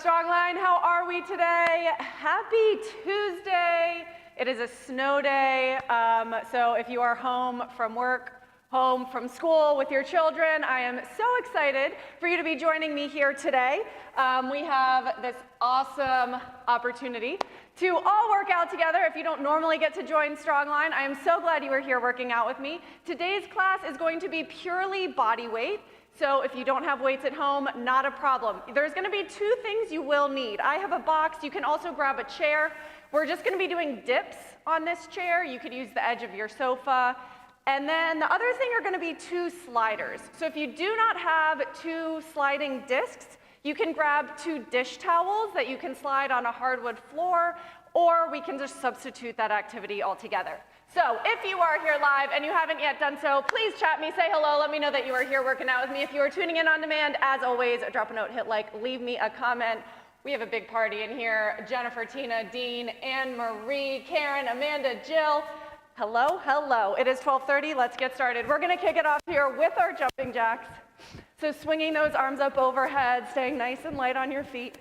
Strongline, how are we today? Happy Tuesday. It is a snow day, so if you are home from work, home from school with your children, I am so excited for you to be joining me here today. We have this awesome opportunity to all work out together. If you don't normally get to join Strongline, I am so glad you are here working out with me. Today's class is going to be purely body weight. So if you don't have weights at home, not a problem. There's gonna be two things you will need. I have a box, you can also grab a chair. We're just gonna be doing dips on this chair. You could use the edge of your sofa. And then the other thing are gonna be two sliders. So if you do not have two sliding discs, you can grab two dish towels that you can slide on a hardwood floor, or we can just substitute that activity altogether. So if you are here live and you haven't yet done so, please chat me, say hello, let me know that you are here working out with me. If you are tuning in on demand, as always, drop a note, hit like, leave me a comment. We have a big party in here. Jennifer, Tina, Dean, Anne Marie, Karen, Amanda, Jill. Hello, hello. It is 12:30, let's get started. We're gonna kick it off here with our jumping jacks. So swinging those arms up overhead, staying nice and light on your feet.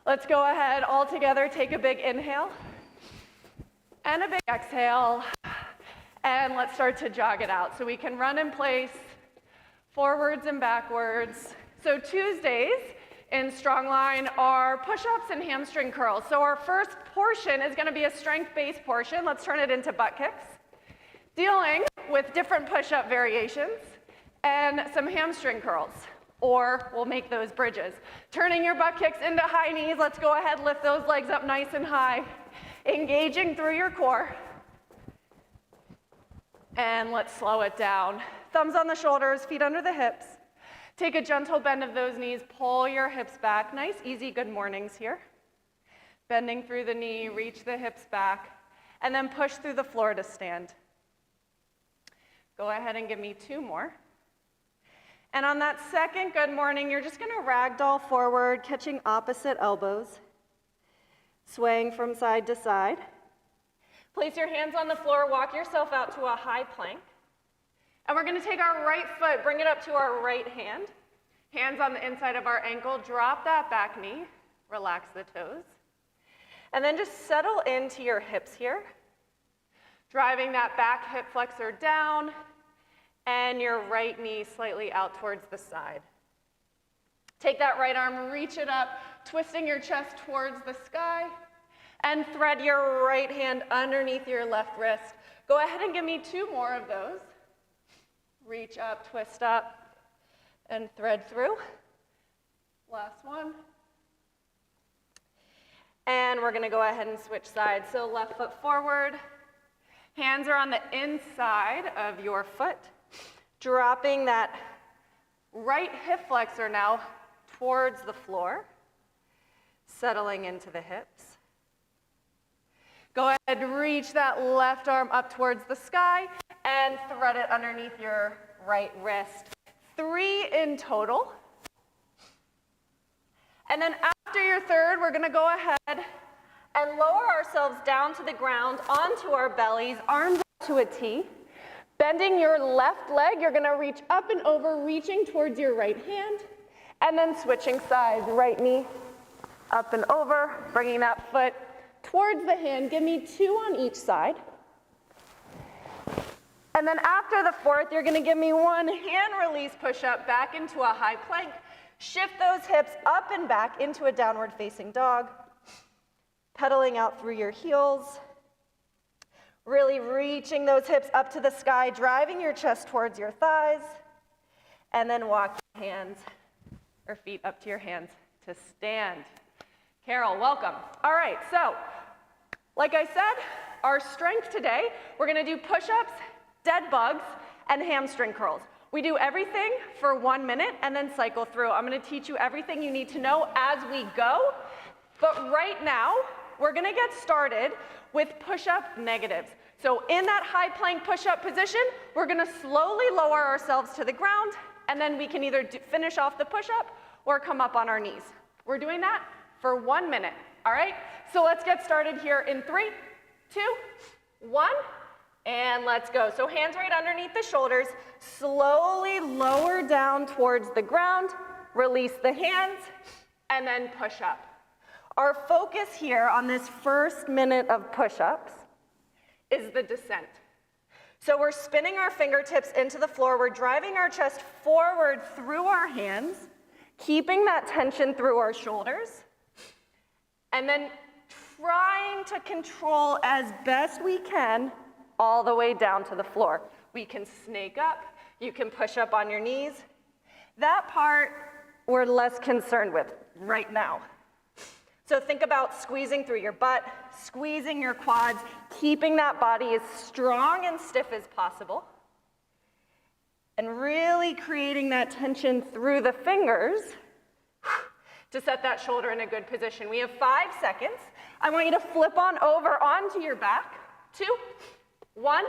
Let's go ahead, all together, take a big inhale. And a big exhale, and let's start to jog it out. So we can run in place, forwards and backwards. So Tuesdays in Strongline are push-ups and hamstring curls. So our first portion is gonna be a strength-based portion. Let's turn it into butt kicks. Dealing with different push-up variations and some hamstring curls, or we'll make those bridges. Turning your butt kicks into high knees. Let's go ahead, lift those legs up nice and high. Engaging through your core. And let's slow it down. Thumbs on the shoulders, feet under the hips. Take a gentle bend of those knees, pull your hips back. Nice, easy, good mornings here. Bending through the knee, reach the hips back, and then push through the floor to stand. Go ahead and give me two more. And on that second good morning, you're just gonna ragdoll forward, catching opposite elbows. Swaying from side to side. Place your hands on the floor, walk yourself out to a high plank. And we're gonna take our right foot, bring it up to our right hand. Hands on the inside of our ankle, drop that back knee, relax the toes. And then just settle into your hips here. Driving that back hip flexor down and your right knee slightly out towards the side. Take that right arm, reach it up, twisting your chest towards the sky, and thread your right hand underneath your left wrist. Go ahead and give me two more of those. Reach up, twist up, and thread through. Last one. And we're gonna go ahead and switch sides. So left foot forward, hands are on the inside of your foot, dropping that right hip flexor now towards the floor, settling into the hips. Go ahead, reach that left arm up towards the sky and thread it underneath your right wrist. 3 in total. And then after your third, we're gonna go ahead and lower ourselves down to the ground, onto our bellies, arms up to a T. Bending your left leg, you're gonna reach up and over, reaching towards your right hand. And then switching sides, right knee up and over, bringing that foot towards the hand. Give me 2 on each side. And then after the fourth, you're gonna give me 1 hand release push-up back into a high plank. Shift those hips up and back into a downward facing dog. Pedaling out through your heels. Really reaching those hips up to the sky, driving your chest towards your thighs. And then walk your hands or feet up to your hands to stand. Carol, welcome. All right, so like I said, our strength today, we're gonna do push-ups, dead bugs, and hamstring curls. We do everything for 1 minute and then cycle through. I'm gonna teach you everything you need to know as we go, but right now, we're gonna get started with push-up negatives. So in that high plank push-up position, we're gonna slowly lower ourselves to the ground, and then we can either finish off the push-up or come up on our knees. We're doing that for 1 minute, all right? So let's get started here in 3, 2, 1, and let's go. So hands right underneath the shoulders, slowly lower down towards the ground, release the hands, and then push up. Our focus here on this first minute of push-ups is the descent. So we're spinning our fingertips into the floor, we're driving our chest forward through our hands, keeping that tension through our shoulders, and then trying to control as best we can all the way down to the floor. We can snake up, you can push up on your knees. That part we're less concerned with right now. So think about squeezing through your butt, squeezing your quads, keeping that body as strong and stiff as possible, and really creating that tension through the fingers to set that shoulder in a good position. We have 5 seconds. I want you to flip on over onto your back. 2, 1,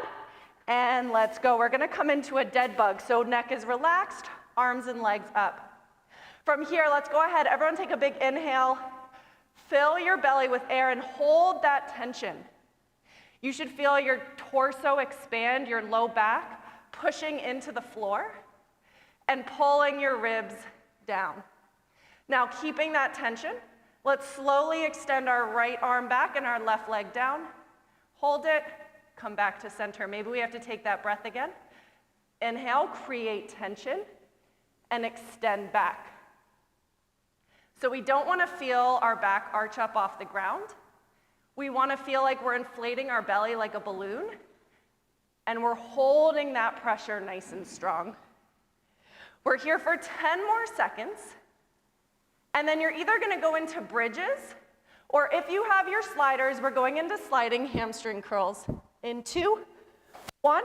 and let's go. We're gonna come into a dead bug. So neck is relaxed, arms and legs up. From here, let's go ahead. Everyone take a big inhale. Fill your belly with air and hold that tension. You should feel your torso expand, your low back, pushing into the floor and pulling your ribs down. Now, keeping that tension, let's slowly extend our right arm back and our left leg down. Hold it, come back to center. Maybe we have to take that breath again. Inhale, create tension, and extend back. So we don't want to feel our back arch up off the ground. We want to feel like we're inflating our belly like a balloon, and we're holding that pressure nice and strong. We're here for 10 more seconds, and then you're either going to go into bridges, or if you have your sliders, we're going into sliding hamstring curls. In 2, 1,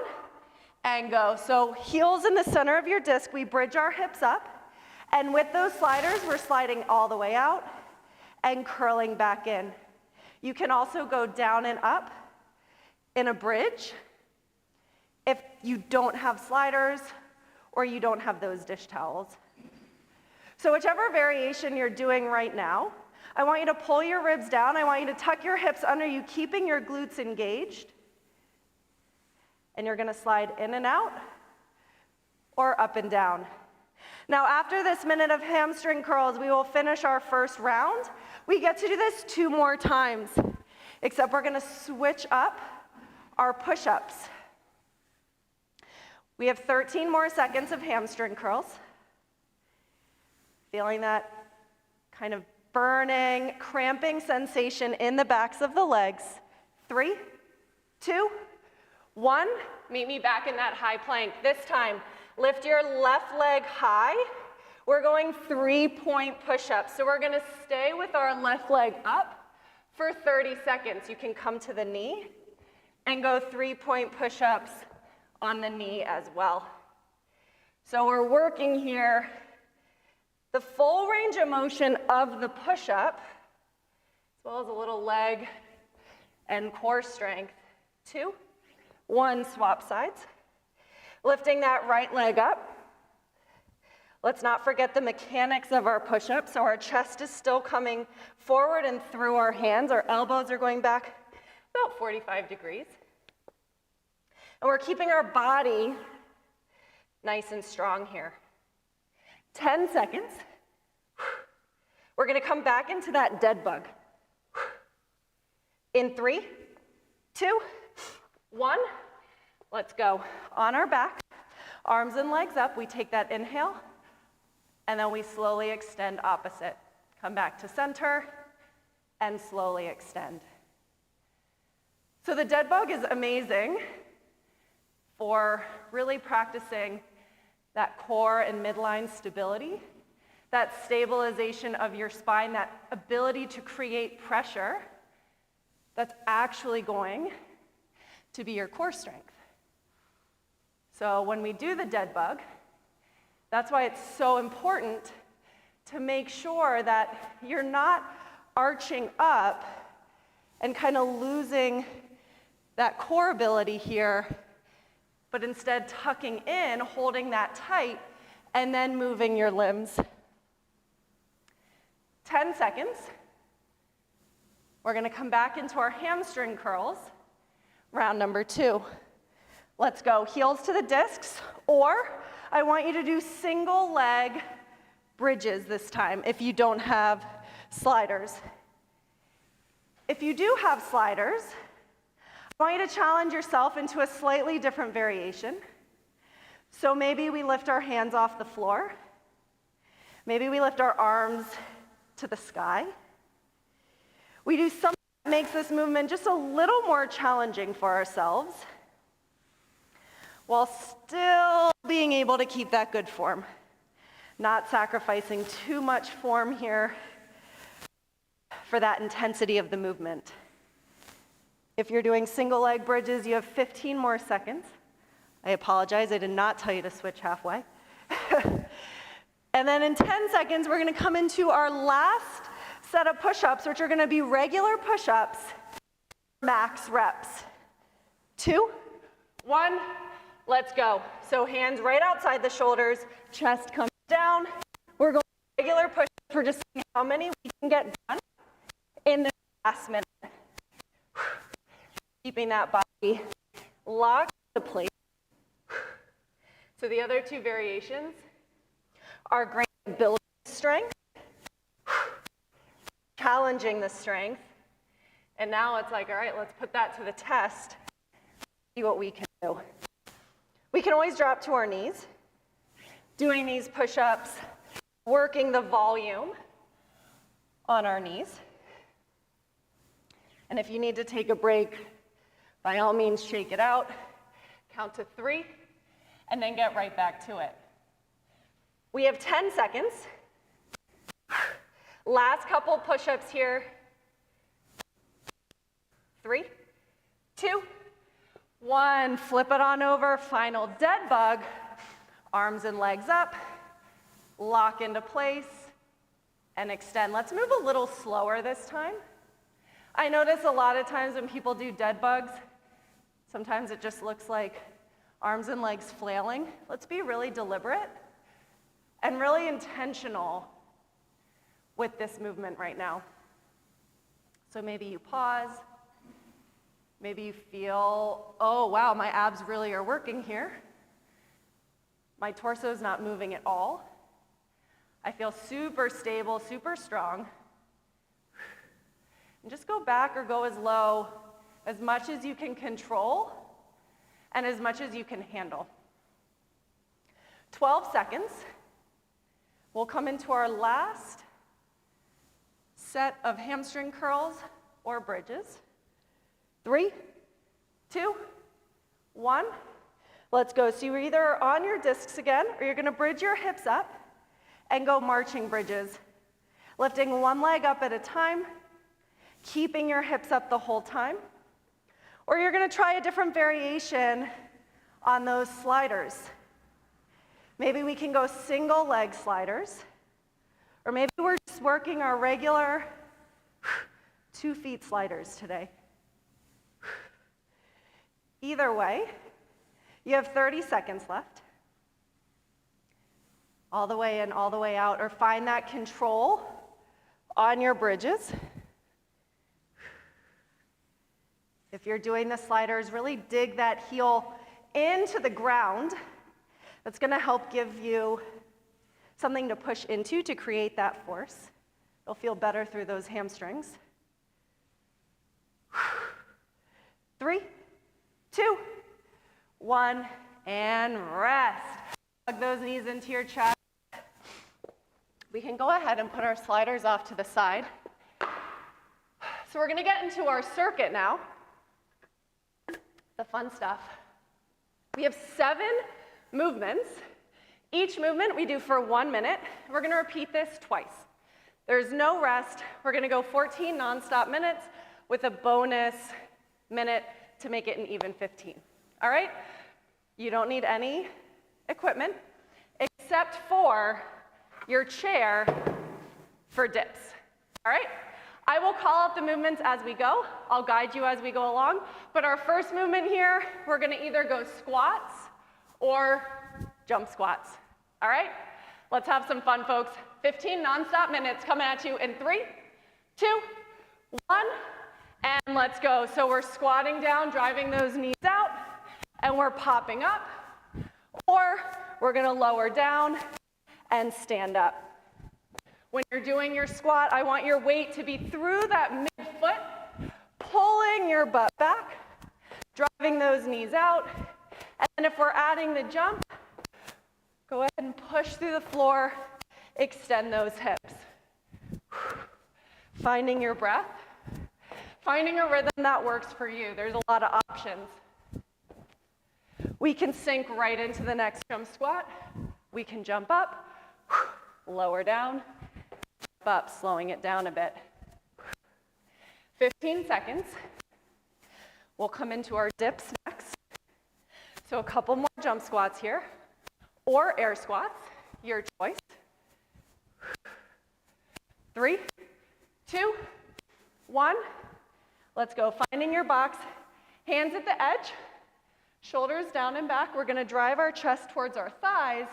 and go. So heels in the center of your disc, we bridge our hips up. And with those sliders, we're sliding all the way out and curling back in. You can also go down and up in a bridge if you don't have sliders or you don't have those dish towels. So whichever variation you're doing right now, I want you to pull your ribs down. I want you to tuck your hips under you, keeping your glutes engaged. And you're gonna slide in and out or up and down. Now, after this minute of hamstring curls, we will finish our first round. We get to do this 2 more times, except we're gonna switch up our push-ups. We have 13 more seconds of hamstring curls. Feeling that kind of burning, cramping sensation in the backs of the legs. 3, 2, 1. Meet me back in that high plank. This time, lift your left leg high. We're going 3-point push-ups. So we're gonna stay with our left leg up for 30 seconds. You can come to the knee and go 3-point push-ups on the knee as well. So we're working here the full range of motion of the push-up, as well as a little leg and core strength. 2, 1, swap sides. Lifting that right leg up. Let's not forget the mechanics of our push-up. So our chest is still coming forward and through our hands. Our elbows are going back about 45 degrees. And we're keeping our body nice and strong here. 10 seconds. We're gonna come back into that dead bug. In 3, 2, 1. Let's go. On our back, arms and legs up, we take that inhale, and then we slowly extend opposite. Come back to center, and slowly extend. So the dead bug is amazing for really practicing that core and midline stability, that stabilization of your spine, that ability to create pressure that's actually going to be your core strength. So when we do the dead bug, that's why it's so important to make sure that you're not arching up and kind of losing that core ability here, but instead tucking in, holding that tight, and then moving your limbs. 10 seconds. We're gonna come back into our hamstring curls, round number 2. Let's go, heels to the discs, or I want you to do single leg bridges this time if you don't have sliders. If you do have sliders, I want you to challenge yourself into a slightly different variation. So maybe we lift our hands off the floor. Maybe we lift our arms to the sky. We do something that makes this movement just a little more challenging for ourselves, while still being able to keep that good form. Not sacrificing too much form here for that intensity of the movement. If you're doing single leg bridges, you have 15 more seconds. I apologize, I did not tell you to switch halfway. And then in 10 seconds, we're gonna come into our last set of push-ups, which are gonna be regular push-ups, max reps. 2, 1, let's go. So hands right outside the shoulders, chest comes down. We're going regular push-ups for just seeing how many we can get done in the last minute. Keeping that body locked into place. So the other two variations are great at building strength, challenging the strength, and now it's like, all right, let's put that to the test, see what we can do. We can always drop to our knees, doing these push-ups, working the volume on our knees. And if you need to take a break, by all means, shake it out, count to 3, and then get right back to it. We have 10 seconds. Last couple push-ups here. 3, 2, 1. Flip it on over, final dead bug. Arms and legs up, lock into place, and extend. Let's move a little slower this time. I notice a lot of times when people do dead bugs, sometimes it just looks like arms and legs flailing. Let's be really deliberate and really intentional with this movement right now. So maybe you pause, maybe you feel, oh wow, my abs really are working here. My torso is not moving at all. I feel super stable, super strong. And just go back or go as low as much as you can control and as much as you can handle. 12 seconds. We'll come into our last set of hamstring curls or bridges. 3, 2, 1. Let's go. So you're either on your discs again, or you're gonna bridge your hips up and go marching bridges. Lifting one leg up at a time, keeping your hips up the whole time. Or you're gonna try a different variation on those sliders. Maybe we can go single leg sliders, or maybe we're just working our regular 2 feet sliders today. Either way, you have 30 seconds left. All the way in, all the way out, or find that control on your bridges. If you're doing the sliders, really dig that heel into the ground. That's gonna help give you something to push into to create that force. It'll feel better through those hamstrings. 3, 2, 1, and rest. Plug those knees into your chest. We can go ahead and put our sliders off to the side. So we're gonna get into our circuit now. The fun stuff. We have 7 movements. Each movement we do for 1 minute. We're gonna repeat this twice. There's no rest. We're gonna go 14 nonstop minutes with a bonus minute to make it an even 15. All right? You don't need any equipment except for your chair for dips. All right? I will call out the movements as we go. I'll guide you as we go along. But our first movement here, we're gonna either go squats or jump squats. All right? Let's have some fun, folks. 15 nonstop minutes coming at you in 3, 2, 1, and let's go. So we're squatting down, driving those knees out, and we're popping up, or we're gonna lower down and stand up. When you're doing your squat, I want your weight to be through that midfoot, pulling your butt back, driving those knees out. And then if we're adding the jump, go ahead and push through the floor, extend those hips. Finding your breath, finding a rhythm that works for you. There's a lot of options. We can sink right into the next jump squat. We can jump up, lower down, jump up, slowing it down a bit. 15 seconds. We'll come into our dips next. So a couple more jump squats here, or air squats, your choice. 3, 2, 1. Let's go. Finding your box, hands at the edge, shoulders down and back. We're going to drive our chest towards our thighs,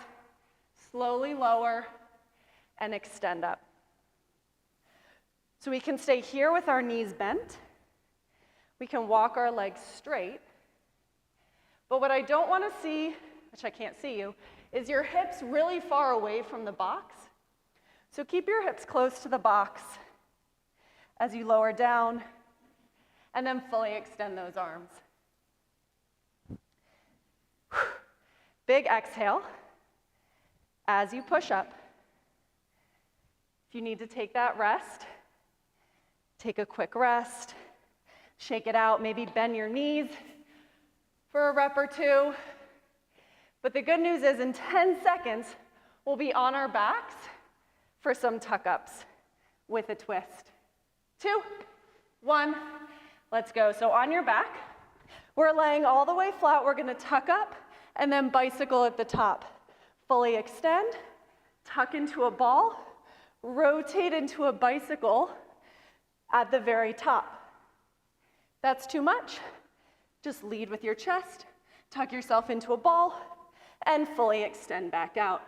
slowly lower and extend up. So we can stay here with our knees bent. We can walk our legs straight. But what I don't want to see, which I can't see you, is your hips really far away from the box. So keep your hips close to the box as you lower down, and then fully extend those arms. Big exhale as you push up. If you need to take that rest, take a quick rest, shake it out, maybe bend your knees for a rep or two. But the good news is in 10 seconds, we'll be on our backs for some tuck-ups with a twist. 2, 1, let's go. So on your back, we're laying all the way flat. We're gonna tuck up and then bicycle at the top. Fully extend, tuck into a ball, rotate into a bicycle at the very top. That's too much. Just lead with your chest, tuck yourself into a ball, and fully extend back out.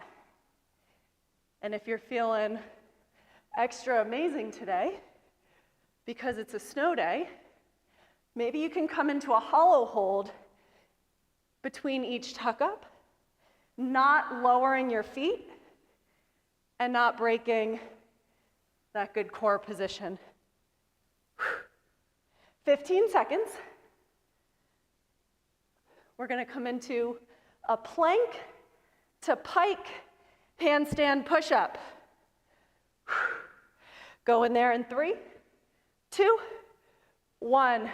And if you're feeling extra amazing today, because it's a snow day, maybe you can come into a hollow hold between each tuck up, not lowering your feet and not breaking that good core position. 15 seconds. We're going to come into a plank to pike handstand push-up. Go in there in 3, 2, 1.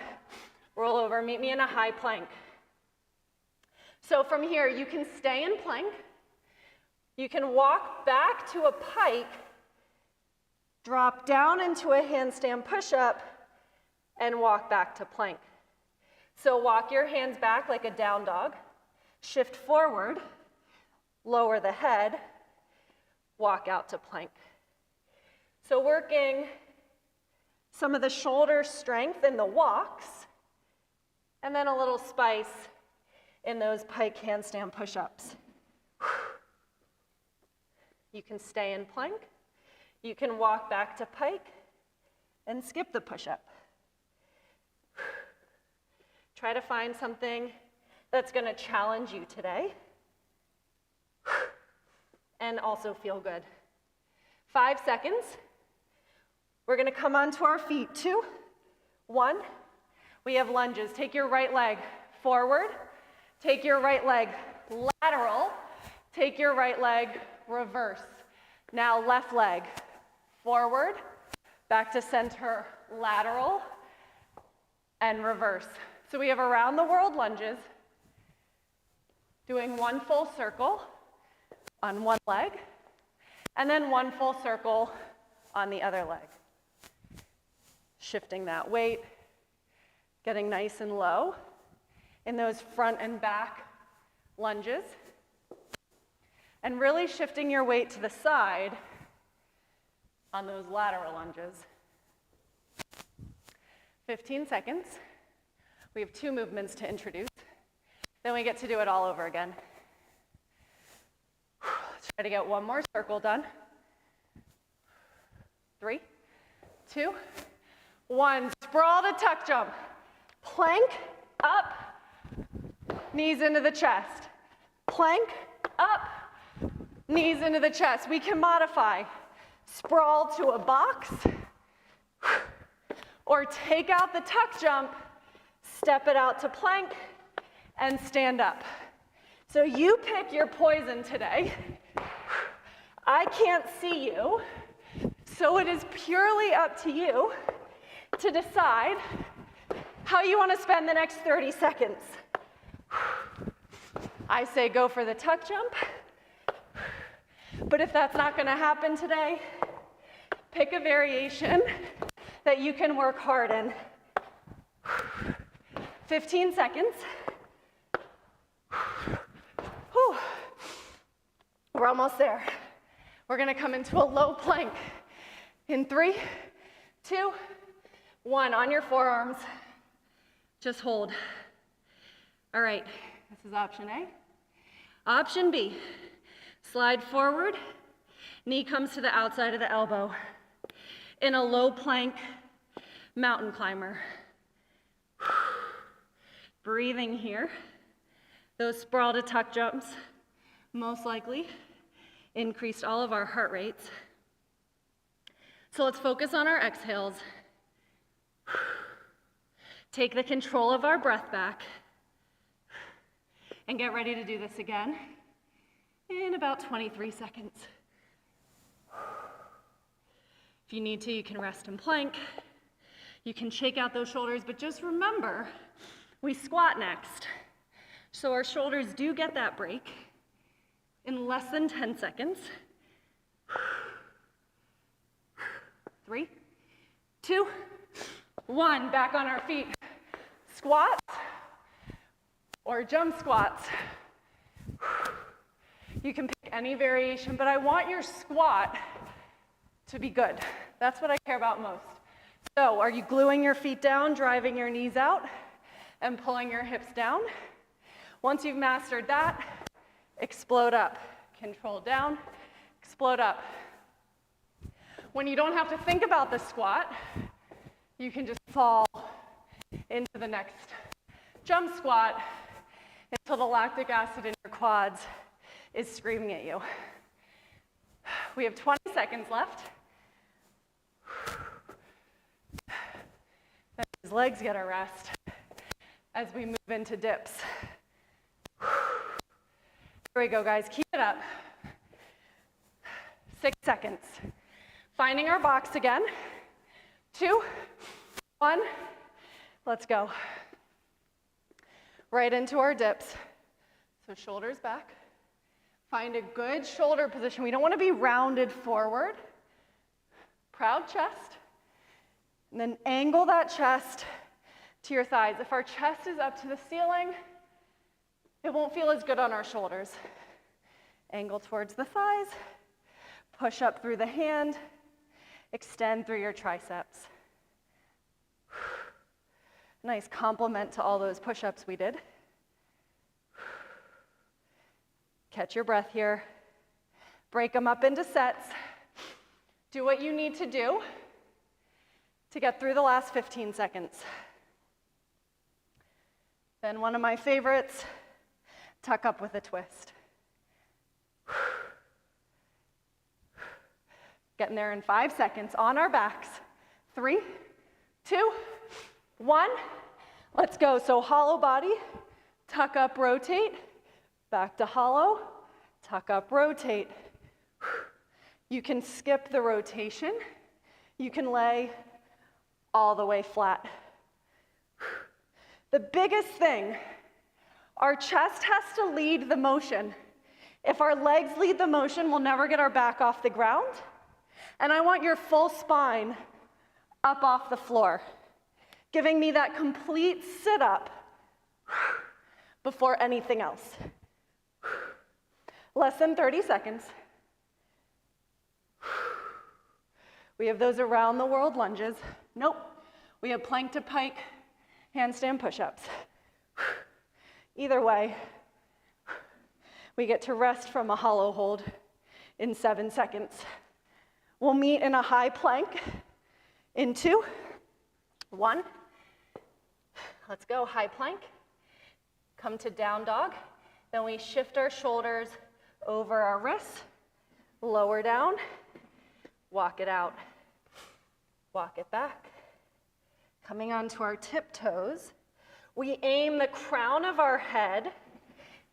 Roll over, meet me in a high plank. So from here, you can stay in plank. You can walk back to a pike, drop down into a handstand push-up, and walk back to plank. So walk your hands back like a down dog, shift forward, lower the head, walk out to plank. So working some of the shoulder strength in the walks, and then a little spice in those pike handstand push-ups. You can stay in plank. You can walk back to pike and skip the push-up. Try to find something that's going to challenge you today and also feel good. 5 seconds. We're going to come onto our feet. 2, 1. We have lunges. Take your right leg forward. Take your right leg lateral. Take your right leg reverse. Now left leg forward, back to center, lateral, and reverse. So we have around the world lunges, doing one full circle on one leg, and then one full circle on the other leg. Shifting that weight, getting nice and low in those front and back lunges, and really shifting your weight to the side on those lateral lunges. 15 seconds. We have 2 movements to introduce. Then we get to do it all over again. Let's try to get one more circle done. 3, 2, 1. Sprawl to tuck jump. Plank, up, knees into the chest. Plank, up, knees into the chest. We can modify. sprawl to a box, or take out the tuck jump, step it out to plank, and stand up. So you pick your poison today. I can't see you, so it is purely up to you to decide how you want to spend the next 30 seconds. I say go for the tuck jump, but if that's not going to happen today, pick a variation that you can work hard in. 15 seconds. Whew. We're almost there. We're going to come into a low plank in 3, 2, 1. On your forearms. Just hold. All right, this is option A. Option B, slide forward, knee comes to the outside of the elbow. In a low plank, mountain climber. Breathing here. Those sprawl to tuck jumps most likely increased all of our heart rates. So let's focus on our exhales. Take the control of our breath back and get ready to do this again in about 23 seconds. If you need to, you can rest in plank. You can shake out those shoulders, but just remember, we squat next. So our shoulders do get that break in less than 10 seconds. 3, 2, 1, back on our feet. Squats or jump squats. You can pick any variation, but I want your squat to be good. That's what I care about most. So are you gluing your feet down, driving your knees out, and pulling your hips down? Once you've mastered that, explode up. Control down, explode up. When you don't have to think about the squat, you can just fall into the next jump squat until the lactic acid in your quads is screaming at you. We have 20 seconds left. Then his legs get a rest as we move into dips. Here we go, guys. Keep it up. 6 seconds. Finding our box again. 2, 1. Let's go. Right into our dips. So shoulders back. Find a good shoulder position. We don't want to be rounded forward. Proud chest. And then angle that chest to your thighs. If our chest is up to the ceiling, it won't feel as good on our shoulders. Angle towards the thighs. Push up through the hand. Extend through your triceps. Nice compliment to all those push-ups we did. Catch your breath here. Break them up into sets. Do what you need to do to get through the last 15 seconds. Then one of my favorites, tuck up with a twist. Getting there in 5 seconds on our backs. 3, 2, 1. Let's go. So hollow body, tuck up, rotate. Back to hollow, tuck up, rotate. You can skip the rotation. You can lay all the way flat. The biggest thing, our chest has to lead the motion. If our legs lead the motion, we'll never get our back off the ground. And I want your full spine up off the floor, giving me that complete sit-up before anything else. Less than 30 seconds. We have those around the world lunges. Nope. We have plank to pike, handstand push-ups. Either way, we get to rest from a hollow hold in 7 seconds. We'll meet in a high plank in 2, 1. Let's go, high plank. Come to down dog. Then we shift our shoulders over our wrists, lower down, walk it out, walk it back. Coming onto our tiptoes, we aim the crown of our head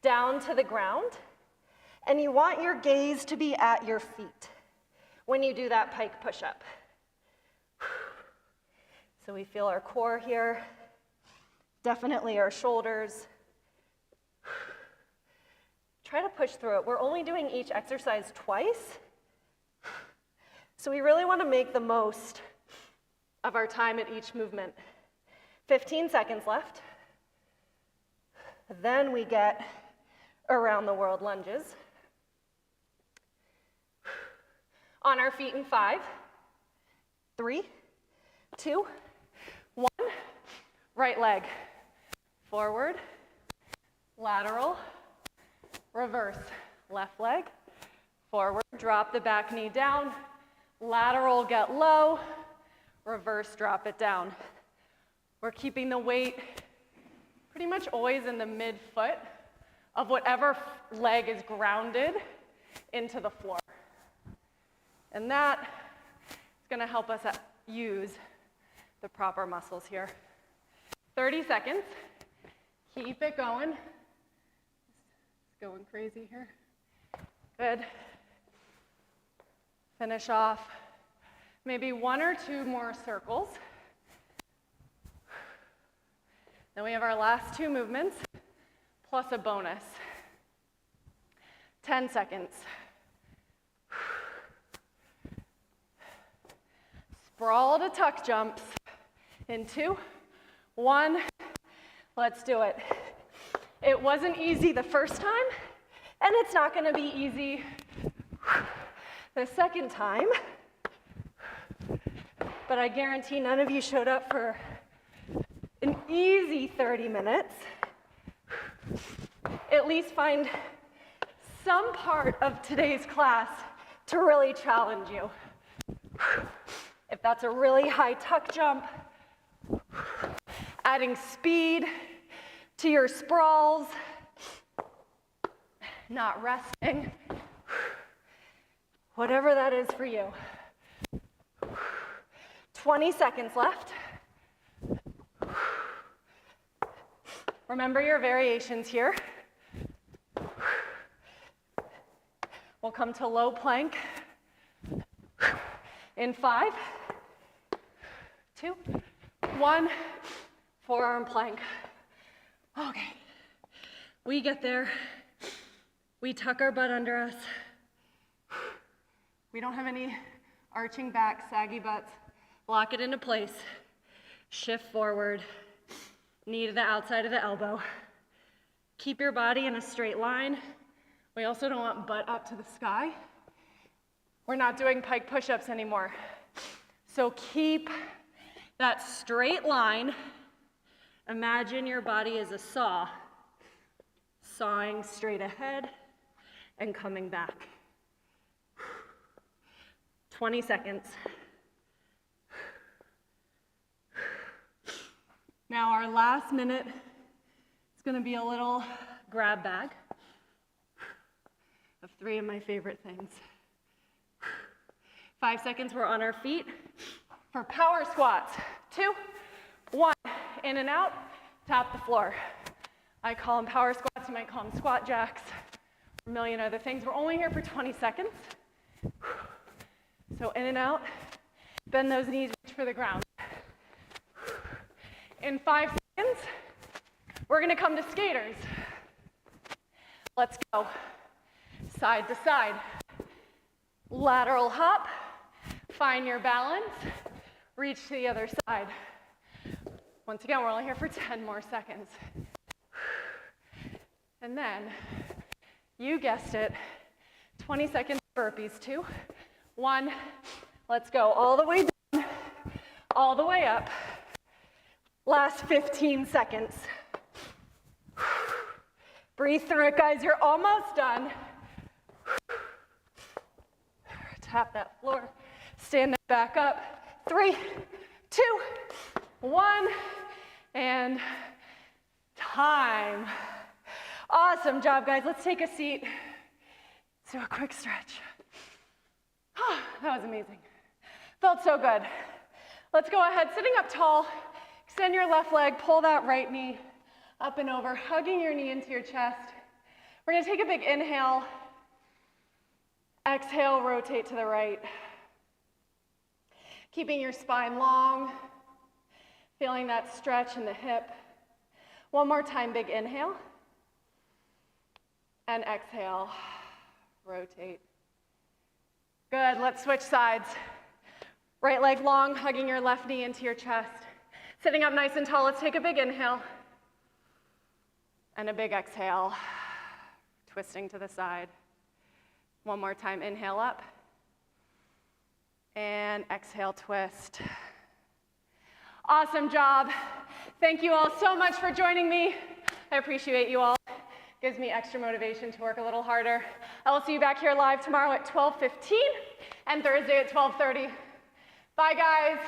down to the ground, and you want your gaze to be at your feet when you do that pike push-up. So we feel our core here, definitely our shoulders. Try to push through it. We're only doing each exercise twice, so we really want to make the most of our time at each movement. 15 seconds left. Then we get around the world lunges. On our feet in 5, 3, 2, 1. Right leg forward, lateral, reverse. Left leg forward, drop the back knee down, lateral, get low, reverse, drop it down. We're keeping the weight pretty much always in the midfoot of whatever leg is grounded into the floor. And that is going to help us use the proper muscles here. 30 seconds. Keep it going. It's going crazy here. Good. Finish off. Maybe 1 or 2 more circles. Then we have our last 2 movements, plus a bonus. 10 seconds. Sprawl to tuck jumps in 2, 1. Let's do it. It wasn't easy the first time, and it's not going to be easy the second time. But I guarantee none of you showed up for an easy 30 minutes. At least find some part of today's class to really challenge you. If that's a really high tuck jump, adding speed to your sprawls, not resting, whatever that is for you. 20 seconds left. Remember your variations here. We'll come to low plank in 5, 2, 1, forearm plank. Okay, we get there. We tuck our butt under us. We don't have any arching back, saggy butts. Lock it into place. Shift forward. Knee to the outside of the elbow. Keep your body in a straight line. We also don't want butt up to the sky. We're not doing pike push-ups anymore. So keep that straight line. Imagine your body is a saw, sawing straight ahead and coming back. 20 seconds. Now our last minute is going to be a little grab bag of 3 of my favorite things. 5 seconds, we're on our feet for power squats. 2, 1, in and out, tap the floor. I call them power squats, you might call them squat jacks, a million other things. We're only here for 20 seconds. So in and out, bend those knees, reach for the ground. In 5 seconds, we're gonna come to skaters. Let's go. Side to side. Lateral hop, find your balance, reach to the other side. Once again, we're only here for 10 more seconds. And then, you guessed it, 20 seconds burpees. 2, 1, let's go. All the way down, all the way up. Last 15 seconds. Breathe through it, guys. You're almost done. Tap that floor. Stand back up. 3, 2, 1, and time. Awesome job, guys. Let's take a seat. Do a quick stretch. that was amazing. Felt so good. Let's go ahead, sitting up tall, extend your left leg, pull that right knee up and over, hugging your knee into your chest. We're gonna take a big inhale. Exhale, rotate to the right. Keeping your spine long, feeling that stretch in the hip. One more time, big inhale. And exhale, rotate. Good, let's switch sides. Right leg long, hugging your left knee into your chest. Sitting up nice and tall, let's take a big inhale. And a big exhale, twisting to the side. One more time, inhale up. And exhale, twist. Awesome job. Thank you all so much for joining me. I appreciate you all. Gives me extra motivation to work a little harder. I will see you back here live tomorrow at 12:15 and Thursday at 12:30. Bye, guys.